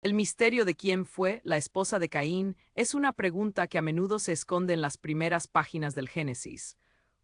El misterio de quién fue la esposa de Caín es una pregunta que a menudo se esconde en las primeras páginas del Génesis.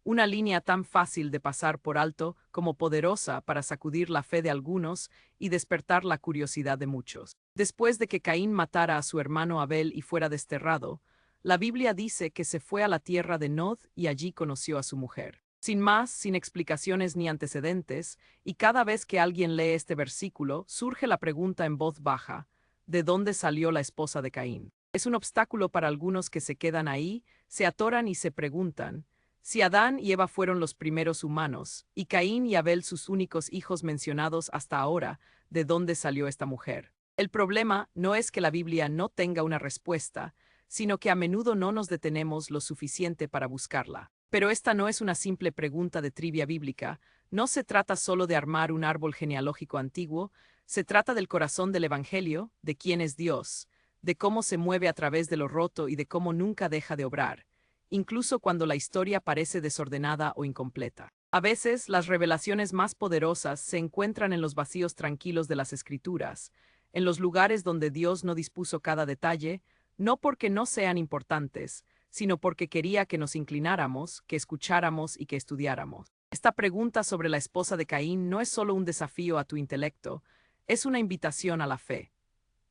Una línea tan fácil de pasar por alto como poderosa para sacudir la fe de algunos y despertar la curiosidad de muchos. Después de que Caín matara a su hermano Abel y fuera desterrado, la Biblia dice que se fue a la tierra de Nod y allí conoció a su mujer. Sin más, sin explicaciones ni antecedentes, y cada vez que alguien lee este versículo, surge la pregunta en voz baja: ¿de dónde salió la esposa de Caín? Es un obstáculo para algunos que se quedan ahí, se atoran y se preguntan: si Adán y Eva fueron los primeros humanos, y Caín y Abel sus únicos hijos mencionados hasta ahora, ¿de dónde salió esta mujer? El problema no es que la Biblia no tenga una respuesta, sino que a menudo no nos detenemos lo suficiente para buscarla. Pero esta no es una simple pregunta de trivia bíblica, no se trata solo de armar un árbol genealógico antiguo, se trata del corazón del Evangelio, de quién es Dios, de cómo se mueve a través de lo roto y de cómo nunca deja de obrar, incluso cuando la historia parece desordenada o incompleta. A veces, las revelaciones más poderosas se encuentran en los vacíos tranquilos de las Escrituras, en los lugares donde Dios no dispuso cada detalle, no porque no sean importantes, sino porque quería que nos inclináramos, que escucháramos y que estudiáramos. Esta pregunta sobre la esposa de Caín no es solo un desafío a tu intelecto, es una invitación a la fe.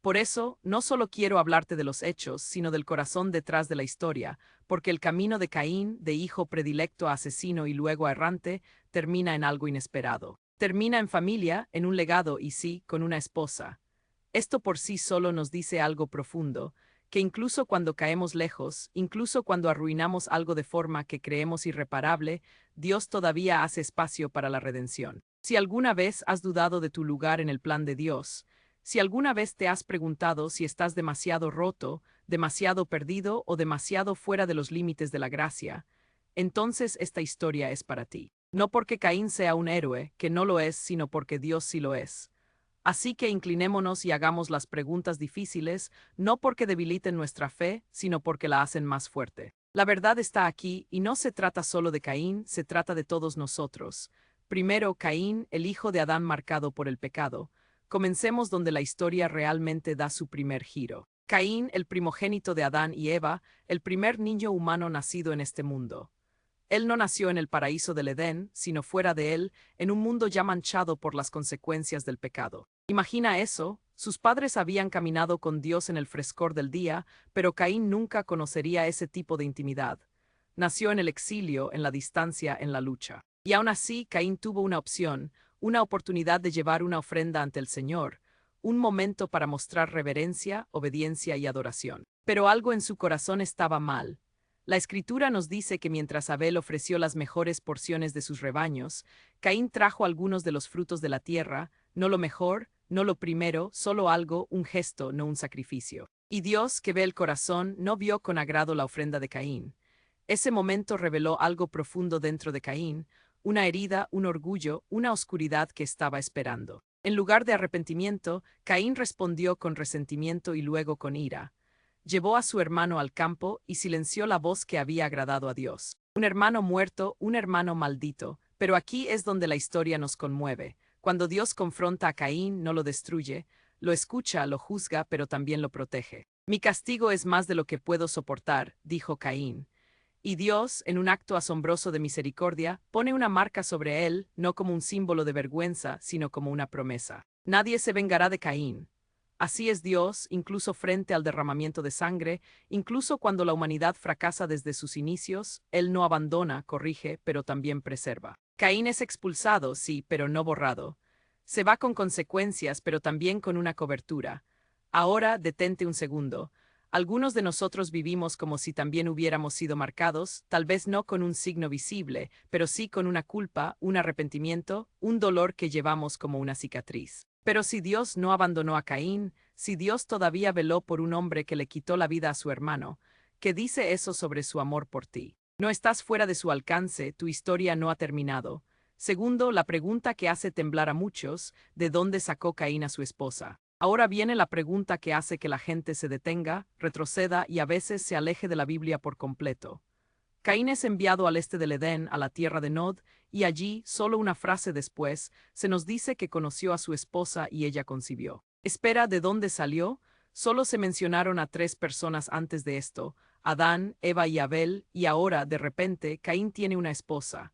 Por eso, no solo quiero hablarte de los hechos, sino del corazón detrás de la historia, porque el camino de Caín, de hijo predilecto a asesino y luego a errante, termina en algo inesperado. Termina en familia, en un legado y sí, con una esposa. Esto por sí solo nos dice algo profundo, que incluso cuando caemos lejos, incluso cuando arruinamos algo de forma que creemos irreparable, Dios todavía hace espacio para la redención. Si alguna vez has dudado de tu lugar en el plan de Dios, si alguna vez te has preguntado si estás demasiado roto, demasiado perdido o demasiado fuera de los límites de la gracia, entonces esta historia es para ti. No porque Caín sea un héroe, que no lo es, sino porque Dios sí lo es. Así que inclinémonos y hagamos las preguntas difíciles, no porque debiliten nuestra fe, sino porque la hacen más fuerte. La verdad está aquí, y no se trata solo de Caín, se trata de todos nosotros. Primero, Caín, el hijo de Adán marcado por el pecado. Comencemos donde la historia realmente da su primer giro. Caín, el primogénito de Adán y Eva, el primer niño humano nacido en este mundo. Él no nació en el paraíso del Edén, sino fuera de él, en un mundo ya manchado por las consecuencias del pecado. Imagina eso: sus padres habían caminado con Dios en el frescor del día, pero Caín nunca conocería ese tipo de intimidad. Nació en el exilio, en la distancia, en la lucha. Y aún así, Caín tuvo una opción, una oportunidad de llevar una ofrenda ante el Señor, un momento para mostrar reverencia, obediencia y adoración. Pero algo en su corazón estaba mal. La Escritura nos dice que mientras Abel ofreció las mejores porciones de sus rebaños, Caín trajo algunos de los frutos de la tierra, no lo mejor, no lo primero, solo algo, un gesto, no un sacrificio. Y Dios, que ve el corazón, no vio con agrado la ofrenda de Caín. Ese momento reveló algo profundo dentro de Caín, una herida, un orgullo, una oscuridad que estaba esperando. En lugar de arrepentimiento, Caín respondió con resentimiento y luego con ira. Llevó a su hermano al campo y silenció la voz que había agradado a Dios. Un hermano muerto, un hermano maldito, pero aquí es donde la historia nos conmueve. Cuando Dios confronta a Caín, no lo destruye, lo escucha, lo juzga, pero también lo protege. Mi castigo es más de lo que puedo soportar, dijo Caín. Y Dios, en un acto asombroso de misericordia, pone una marca sobre él, no como un símbolo de vergüenza, sino como una promesa. Nadie se vengará de Caín. Así es Dios, incluso frente al derramamiento de sangre, incluso cuando la humanidad fracasa desde sus inicios, Él no abandona, corrige, pero también preserva. Caín es expulsado, sí, pero no borrado. Se va con consecuencias, pero también con una cobertura. Ahora, detente un segundo. Algunos de nosotros vivimos como si también hubiéramos sido marcados, tal vez no con un signo visible, pero sí con una culpa, un arrepentimiento, un dolor que llevamos como una cicatriz. Pero si Dios no abandonó a Caín, si Dios todavía veló por un hombre que le quitó la vida a su hermano, ¿qué dice eso sobre su amor por ti? No estás fuera de su alcance, tu historia no ha terminado. Segundo, la pregunta que hace temblar a muchos: ¿de dónde sacó Caín a su esposa? Ahora viene la pregunta que hace que la gente se detenga, retroceda y a veces se aleje de la Biblia por completo. Caín es enviado al este del Edén, a la tierra de Nod, y allí, solo una frase después, se nos dice que conoció a su esposa y ella concibió. Espera, ¿de dónde salió? Solo se mencionaron a 3 personas antes de esto, Adán, Eva y Abel, y ahora, de repente, Caín tiene una esposa.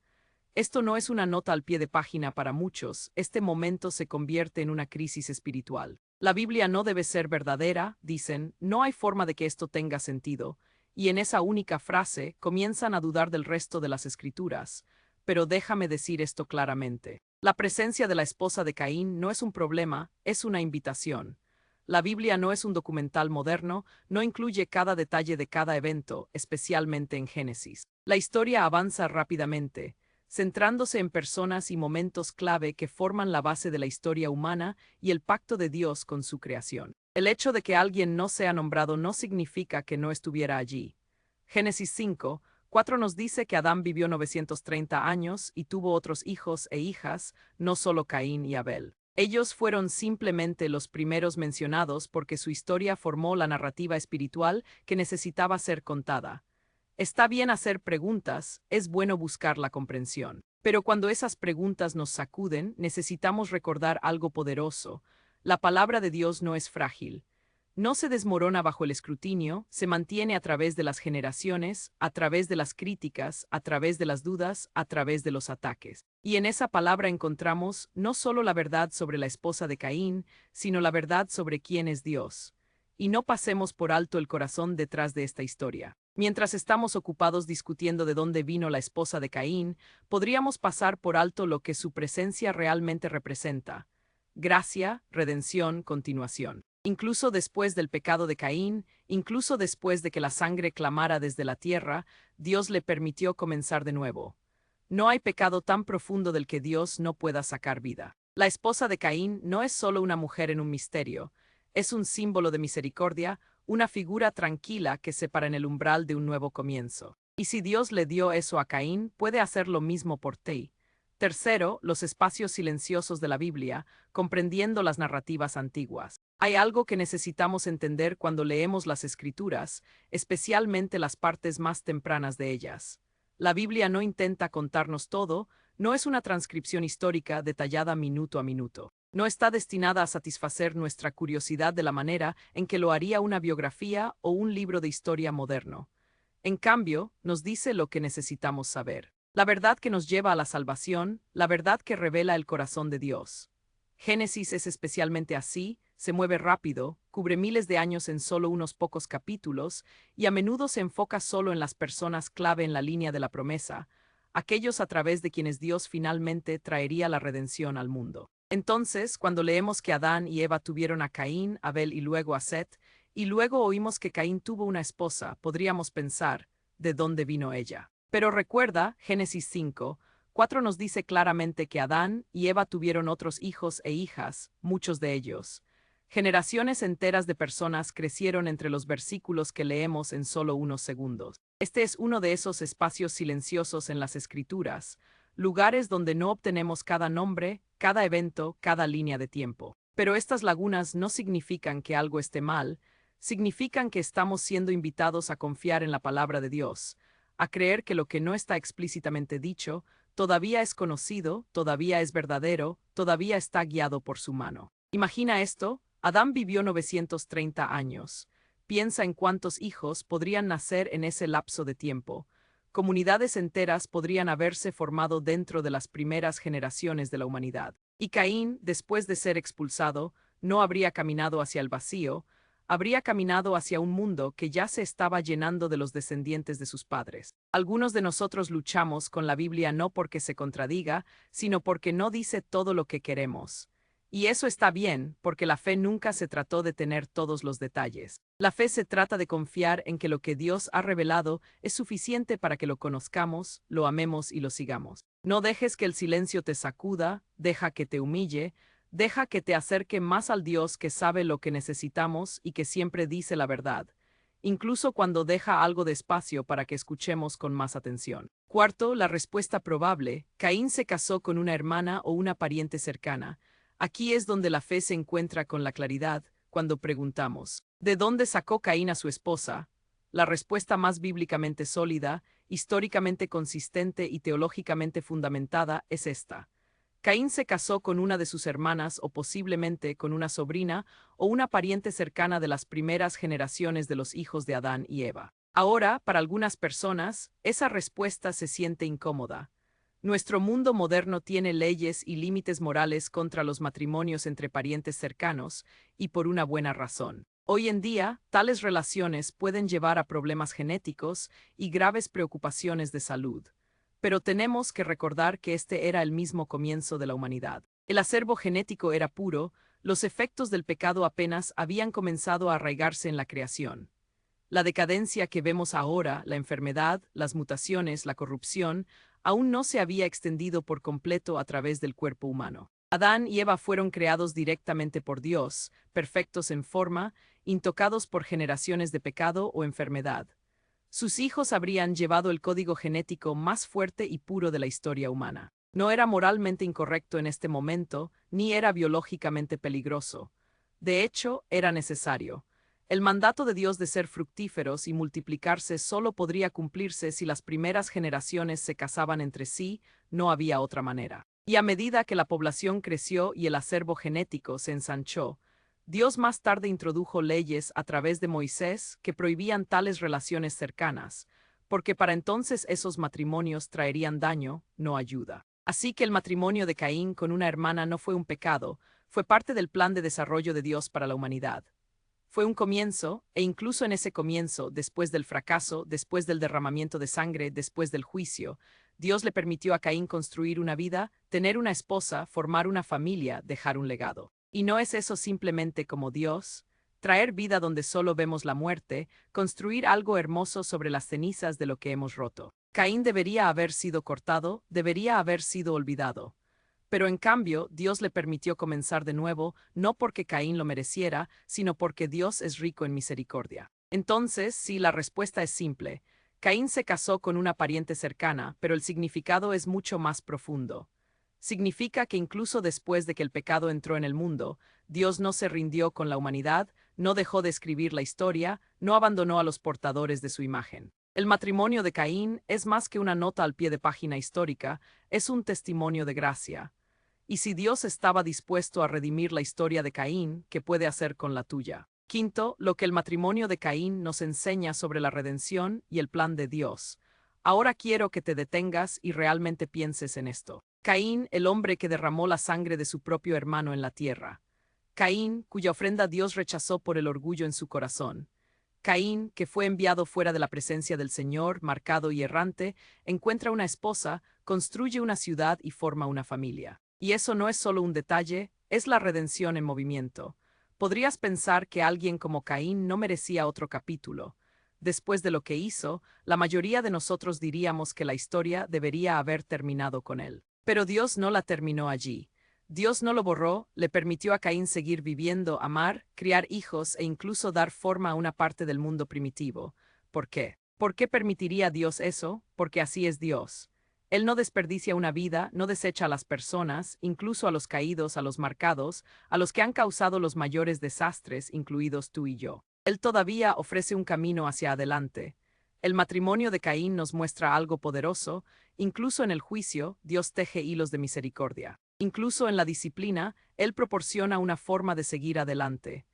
Esto no es una nota al pie de página para muchos, este momento se convierte en una crisis espiritual. La Biblia no debe ser verdadera, dicen, no hay forma de que esto tenga sentido, y en esa única frase comienzan a dudar del resto de las escrituras. Pero déjame decir esto claramente. La presencia de la esposa de Caín no es un problema, es una invitación. La Biblia no es un documental moderno, no incluye cada detalle de cada evento, especialmente en Génesis. La historia avanza rápidamente, centrándose en personas y momentos clave que forman la base de la historia humana y el pacto de Dios con su creación. El hecho de que alguien no sea nombrado no significa que no estuviera allí. Génesis 5:4 nos dice que Adán vivió 930 años y tuvo otros hijos e hijas, no solo Caín y Abel. Ellos fueron simplemente los primeros mencionados porque su historia formó la narrativa espiritual que necesitaba ser contada. Está bien hacer preguntas, es bueno buscar la comprensión. Pero cuando esas preguntas nos sacuden, necesitamos recordar algo poderoso. La palabra de Dios no es frágil. No se desmorona bajo el escrutinio, se mantiene a través de las generaciones, a través de las críticas, a través de las dudas, a través de los ataques. Y en esa palabra encontramos no solo la verdad sobre la esposa de Caín, sino la verdad sobre quién es Dios. Y no pasemos por alto el corazón detrás de esta historia. Mientras estamos ocupados discutiendo de dónde vino la esposa de Caín, podríamos pasar por alto lo que su presencia realmente representa. Gracia, redención, continuación. Incluso después del pecado de Caín, incluso después de que la sangre clamara desde la tierra, Dios le permitió comenzar de nuevo. No hay pecado tan profundo del que Dios no pueda sacar vida. La esposa de Caín no es solo una mujer en un misterio, es un símbolo de misericordia, una figura tranquila que se para en el umbral de un nuevo comienzo. Y si Dios le dio eso a Caín, puede hacer lo mismo por ti. Tercero, los espacios silenciosos de la Biblia, comprendiendo las narrativas antiguas. Hay algo que necesitamos entender cuando leemos las Escrituras, especialmente las partes más tempranas de ellas. La Biblia no intenta contarnos todo, no es una transcripción histórica detallada minuto a minuto. No está destinada a satisfacer nuestra curiosidad de la manera en que lo haría una biografía o un libro de historia moderno. En cambio, nos dice lo que necesitamos saber. La verdad que nos lleva a la salvación, la verdad que revela el corazón de Dios. Génesis es especialmente así, se mueve rápido, cubre miles de años en solo unos pocos capítulos, y a menudo se enfoca solo en las personas clave en la línea de la promesa, aquellos a través de quienes Dios finalmente traería la redención al mundo. Entonces, cuando leemos que Adán y Eva tuvieron a Caín, Abel y luego a Set, y luego oímos que Caín tuvo una esposa, podríamos pensar, ¿de dónde vino ella? Pero recuerda, Génesis 5:4 nos dice claramente que Adán y Eva tuvieron otros hijos e hijas, muchos de ellos. Generaciones enteras de personas crecieron entre los versículos que leemos en solo unos segundos. Este es uno de esos espacios silenciosos en las Escrituras, lugares donde no obtenemos cada nombre, cada evento, cada línea de tiempo. Pero estas lagunas no significan que algo esté mal, significan que estamos siendo invitados a confiar en la palabra de Dios, a creer que lo que no está explícitamente dicho todavía es conocido, todavía es verdadero, todavía está guiado por su mano. Imagina esto, Adán vivió 930 años. Piensa en cuántos hijos podrían nacer en ese lapso de tiempo. Comunidades enteras podrían haberse formado dentro de las primeras generaciones de la humanidad. Y Caín, después de ser expulsado, no habría caminado hacia el vacío, habría caminado hacia un mundo que ya se estaba llenando de los descendientes de sus padres. Algunos de nosotros luchamos con la Biblia no porque se contradiga, sino porque no dice todo lo que queremos. Y eso está bien, porque la fe nunca se trató de tener todos los detalles. La fe se trata de confiar en que lo que Dios ha revelado es suficiente para que lo conozcamos, lo amemos y lo sigamos. No dejes que el silencio te sacuda, deja que te humille, deja que te acerque más al Dios que sabe lo que necesitamos y que siempre dice la verdad, incluso cuando deja algo de espacio para que escuchemos con más atención. Cuarto, la respuesta probable: Caín se casó con una hermana o una pariente cercana. Aquí es donde la fe se encuentra con la claridad, cuando preguntamos, ¿de dónde sacó Caín a su esposa? La respuesta más bíblicamente sólida, históricamente consistente y teológicamente fundamentada es esta: Caín se casó con una de sus hermanas o posiblemente con una sobrina o una pariente cercana de las primeras generaciones de los hijos de Adán y Eva. Ahora, para algunas personas, esa respuesta se siente incómoda. Nuestro mundo moderno tiene leyes y límites morales contra los matrimonios entre parientes cercanos, y por una buena razón. Hoy en día, tales relaciones pueden llevar a problemas genéticos y graves preocupaciones de salud. Pero tenemos que recordar que este era el mismo comienzo de la humanidad. El acervo genético era puro, los efectos del pecado apenas habían comenzado a arraigarse en la creación. La decadencia que vemos ahora, la enfermedad, las mutaciones, la corrupción, aún no se había extendido por completo a través del cuerpo humano. Adán y Eva fueron creados directamente por Dios, perfectos en forma, intocados por generaciones de pecado o enfermedad. Sus hijos habrían llevado el código genético más fuerte y puro de la historia humana. No era moralmente incorrecto en este momento, ni era biológicamente peligroso. De hecho, era necesario. El mandato de Dios de ser fructíferos y multiplicarse solo podría cumplirse si las primeras generaciones se casaban entre sí, no había otra manera. Y a medida que la población creció y el acervo genético se ensanchó, Dios más tarde introdujo leyes a través de Moisés que prohibían tales relaciones cercanas, porque para entonces esos matrimonios traerían daño, no ayuda. Así que el matrimonio de Caín con una hermana no fue un pecado, fue parte del plan de desarrollo de Dios para la humanidad. Fue un comienzo, e incluso en ese comienzo, después del fracaso, después del derramamiento de sangre, después del juicio, Dios le permitió a Caín construir una vida, tener una esposa, formar una familia, dejar un legado. ¿Y no es eso simplemente como Dios? Traer vida donde solo vemos la muerte, construir algo hermoso sobre las cenizas de lo que hemos roto. Caín debería haber sido cortado, debería haber sido olvidado. Pero en cambio, Dios le permitió comenzar de nuevo, no porque Caín lo mereciera, sino porque Dios es rico en misericordia. Entonces, sí, la respuesta es simple. Caín se casó con una pariente cercana, pero el significado es mucho más profundo. Significa que incluso después de que el pecado entró en el mundo, Dios no se rindió con la humanidad, no dejó de escribir la historia, no abandonó a los portadores de su imagen. El matrimonio de Caín es más que una nota al pie de página histórica, es un testimonio de gracia. Y si Dios estaba dispuesto a redimir la historia de Caín, ¿qué puede hacer con la tuya? Quinto, lo que el matrimonio de Caín nos enseña sobre la redención y el plan de Dios. Ahora quiero que te detengas y realmente pienses en esto. Caín, el hombre que derramó la sangre de su propio hermano en la tierra. Caín, cuya ofrenda Dios rechazó por el orgullo en su corazón. Caín, que fue enviado fuera de la presencia del Señor, marcado y errante, encuentra una esposa, construye una ciudad y forma una familia. Y eso no es solo un detalle, es la redención en movimiento. Podrías pensar que alguien como Caín no merecía otro capítulo. Después de lo que hizo, la mayoría de nosotros diríamos que la historia debería haber terminado con él. Pero Dios no la terminó allí. Dios no lo borró, le permitió a Caín seguir viviendo, amar, criar hijos e incluso dar forma a una parte del mundo primitivo. ¿Por qué? ¿Por qué permitiría Dios eso? Porque así es Dios. Él no desperdicia una vida, no desecha a las personas, incluso a los caídos, a los marcados, a los que han causado los mayores desastres, incluidos tú y yo. Él todavía ofrece un camino hacia adelante. El matrimonio de Caín nos muestra algo poderoso, incluso en el juicio, Dios teje hilos de misericordia. Incluso en la disciplina, Él proporciona una forma de seguir adelante.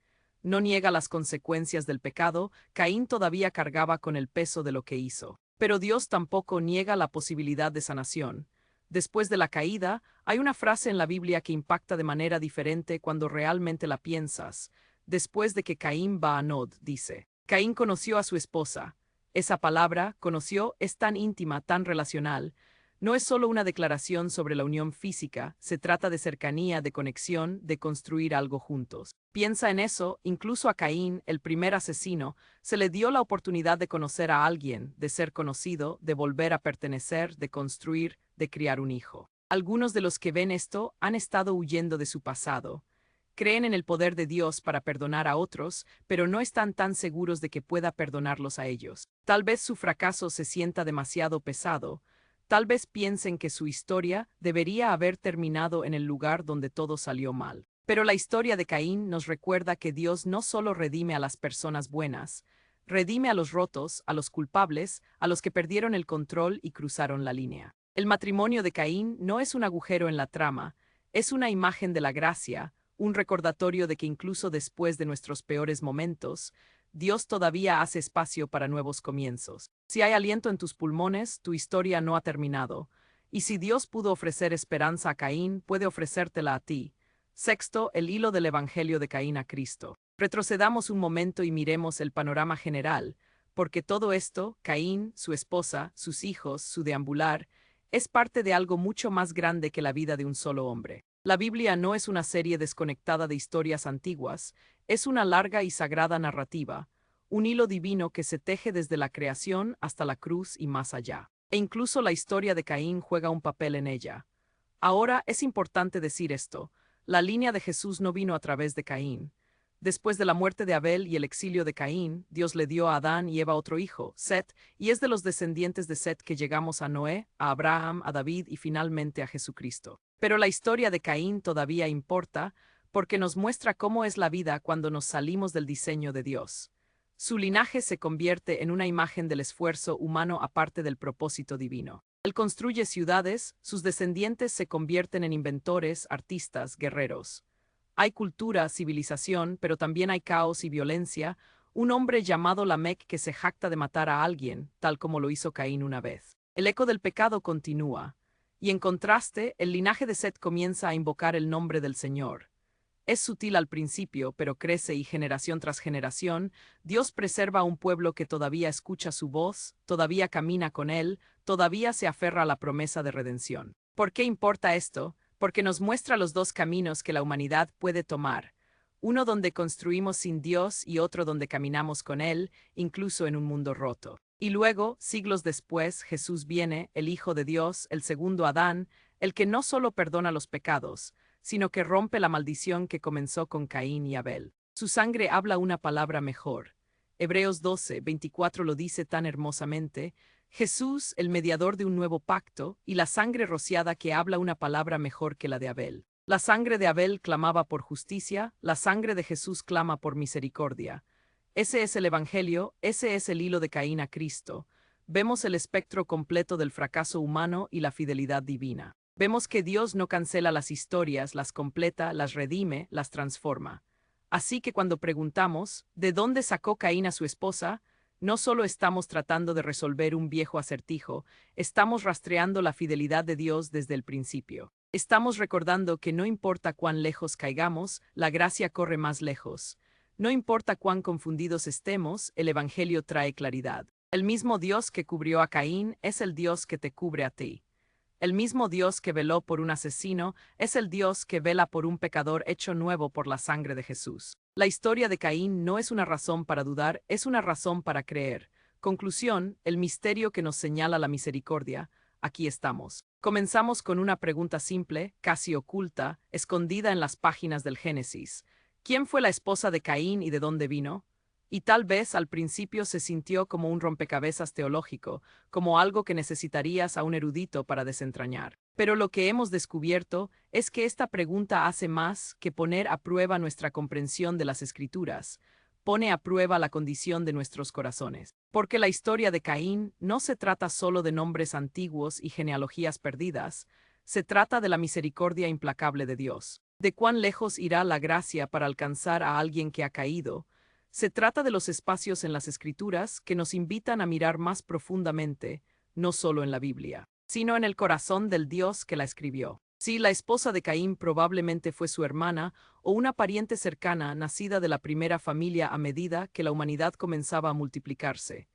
No niega las consecuencias del pecado, Caín todavía cargaba con el peso de lo que hizo. Pero Dios tampoco niega la posibilidad de sanación. Después de la caída, hay una frase en la Biblia que impacta de manera diferente cuando realmente la piensas. Después de que Caín va a Nod, dice, Caín conoció a su esposa. Esa palabra, conoció, es tan íntima, tan relacional. No es solo una declaración sobre la unión física, se trata de cercanía, de conexión, de construir algo juntos. Piensa en eso, incluso a Caín, el primer asesino, se le dio la oportunidad de conocer a alguien, de ser conocido, de volver a pertenecer, de construir, de criar un hijo. Algunos de los que ven esto han estado huyendo de su pasado. Creen en el poder de Dios para perdonar a otros, pero no están tan seguros de que pueda perdonarlos a ellos. Tal vez su fracaso se sienta demasiado pesado. Tal vez piensen que su historia debería haber terminado en el lugar donde todo salió mal. Pero la historia de Caín nos recuerda que Dios no solo redime a las personas buenas, redime a los rotos, a los culpables, a los que perdieron el control y cruzaron la línea. El matrimonio de Caín no es un agujero en la trama, es una imagen de la gracia, un recordatorio de que incluso después de nuestros peores momentos, Dios todavía hace espacio para nuevos comienzos. Si hay aliento en tus pulmones, tu historia no ha terminado. Y si Dios pudo ofrecer esperanza a Caín, puede ofrecértela a ti. Sexto, el hilo del Evangelio de Caín a Cristo. Retrocedamos un momento y miremos el panorama general, porque todo esto, Caín, su esposa, sus hijos, su deambular, es parte de algo mucho más grande que la vida de un solo hombre. La Biblia no es una serie desconectada de historias antiguas, es una larga y sagrada narrativa, un hilo divino que se teje desde la creación hasta la cruz y más allá. E incluso la historia de Caín juega un papel en ella. Ahora es importante decir esto, la línea de Jesús no vino a través de Caín. Después de la muerte de Abel y el exilio de Caín, Dios le dio a Adán y Eva otro hijo, Set, y es de los descendientes de Set que llegamos a Noé, a Abraham, a David y finalmente a Jesucristo. Pero la historia de Caín todavía importa, porque nos muestra cómo es la vida cuando nos salimos del diseño de Dios. Su linaje se convierte en una imagen del esfuerzo humano aparte del propósito divino. Él construye ciudades, sus descendientes se convierten en inventores, artistas, guerreros. Hay cultura, civilización, pero también hay caos y violencia, un hombre llamado Lamec que se jacta de matar a alguien, tal como lo hizo Caín una vez. El eco del pecado continúa, y en contraste, el linaje de Set comienza a invocar el nombre del Señor. Es sutil al principio, pero crece y generación tras generación, Dios preserva a un pueblo que todavía escucha su voz, todavía camina con él, todavía se aferra a la promesa de redención. ¿Por qué importa esto? Porque nos muestra los dos caminos que la humanidad puede tomar, uno donde construimos sin Dios y otro donde caminamos con Él, incluso en un mundo roto. Y luego, siglos después, Jesús viene, el Hijo de Dios, el segundo Adán, el que no solo perdona los pecados, sino que rompe la maldición que comenzó con Caín y Abel. Su sangre habla una palabra mejor. Hebreos 12:24 lo dice tan hermosamente, Jesús, el mediador de un nuevo pacto, y la sangre rociada que habla una palabra mejor que la de Abel. La sangre de Abel clamaba por justicia, la sangre de Jesús clama por misericordia. Ese es el Evangelio, ese es el hilo de Caín a Cristo. Vemos el espectro completo del fracaso humano y la fidelidad divina. Vemos que Dios no cancela las historias, las completa, las redime, las transforma. Así que cuando preguntamos, ¿de dónde sacó Caín a su esposa?, no solo estamos tratando de resolver un viejo acertijo, estamos rastreando la fidelidad de Dios desde el principio. Estamos recordando que no importa cuán lejos caigamos, la gracia corre más lejos. No importa cuán confundidos estemos, el Evangelio trae claridad. El mismo Dios que cubrió a Caín es el Dios que te cubre a ti. El mismo Dios que veló por un asesino es el Dios que vela por un pecador hecho nuevo por la sangre de Jesús. La historia de Caín no es una razón para dudar, es una razón para creer. Conclusión, el misterio que nos señala la misericordia. Aquí estamos. Comenzamos con una pregunta simple, casi oculta, escondida en las páginas del Génesis. ¿Quién fue la esposa de Caín y de dónde vino? Y tal vez al principio se sintió como un rompecabezas teológico, como algo que necesitarías a un erudito para desentrañar. Pero lo que hemos descubierto es que esta pregunta hace más que poner a prueba nuestra comprensión de las Escrituras, pone a prueba la condición de nuestros corazones. Porque la historia de Caín no se trata solo de nombres antiguos y genealogías perdidas, se trata de la misericordia implacable de Dios. De cuán lejos irá la gracia para alcanzar a alguien que ha caído. Se trata de los espacios en las Escrituras que nos invitan a mirar más profundamente, no solo en la Biblia, sino en el corazón del Dios que la escribió. Sí, la esposa de Caín probablemente fue su hermana o una pariente cercana nacida de la primera familia a medida que la humanidad comenzaba a multiplicarse.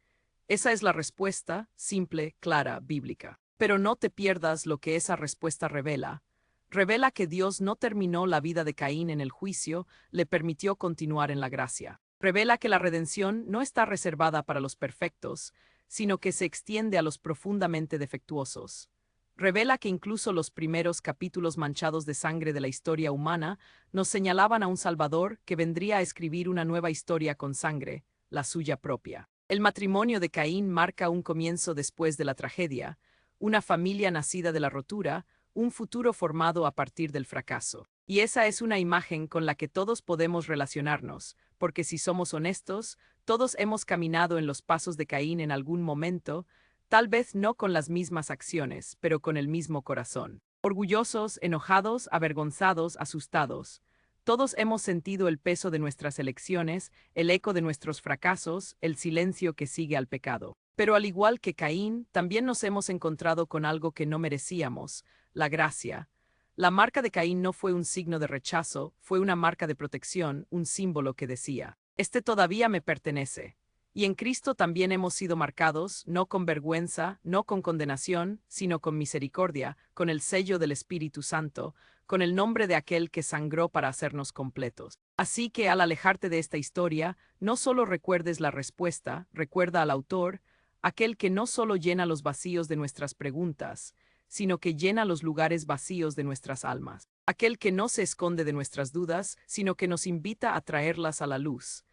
Esa es la respuesta, simple, clara, bíblica. Pero no te pierdas lo que esa respuesta revela. Revela que Dios no terminó la vida de Caín en el juicio, le permitió continuar en la gracia. Revela que la redención no está reservada para los perfectos, sino que se extiende a los profundamente defectuosos. Revela que incluso los primeros capítulos manchados de sangre de la historia humana nos señalaban a un Salvador que vendría a escribir una nueva historia con sangre, la suya propia. El matrimonio de Caín marca un comienzo después de la tragedia, una familia nacida de la rotura, un futuro formado a partir del fracaso. Y esa es una imagen con la que todos podemos relacionarnos, porque si somos honestos, todos hemos caminado en los pasos de Caín en algún momento, Tal vez no con las mismas acciones, pero con el mismo corazón. Orgullosos, enojados, avergonzados, asustados. Todos hemos sentido el peso de nuestras elecciones, el eco de nuestros fracasos, el silencio que sigue al pecado. Pero al igual que Caín, también nos hemos encontrado con algo que no merecíamos, la gracia. La marca de Caín no fue un signo de rechazo, fue una marca de protección, un símbolo que decía, este todavía me pertenece. Y en Cristo también hemos sido marcados, no con vergüenza, no con condenación, sino con misericordia, con el sello del Espíritu Santo, con el nombre de aquel que sangró para hacernos completos. Así que al alejarte de esta historia, no solo recuerdes la respuesta, recuerda al autor, aquel que no solo llena los vacíos de nuestras preguntas, sino que llena los lugares vacíos de nuestras almas. Aquel que no se esconde de nuestras dudas, sino que nos invita a traerlas a la luz.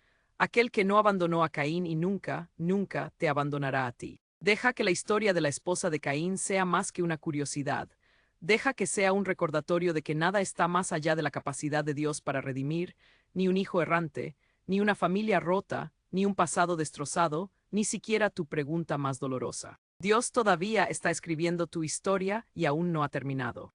Aquel que no abandonó a Caín y nunca, nunca te abandonará a ti. Deja que la historia de la esposa de Caín sea más que una curiosidad. Deja que sea un recordatorio de que nada está más allá de la capacidad de Dios para redimir, ni un hijo errante, ni una familia rota, ni un pasado destrozado, ni siquiera tu pregunta más dolorosa. Dios todavía está escribiendo tu historia y aún no ha terminado.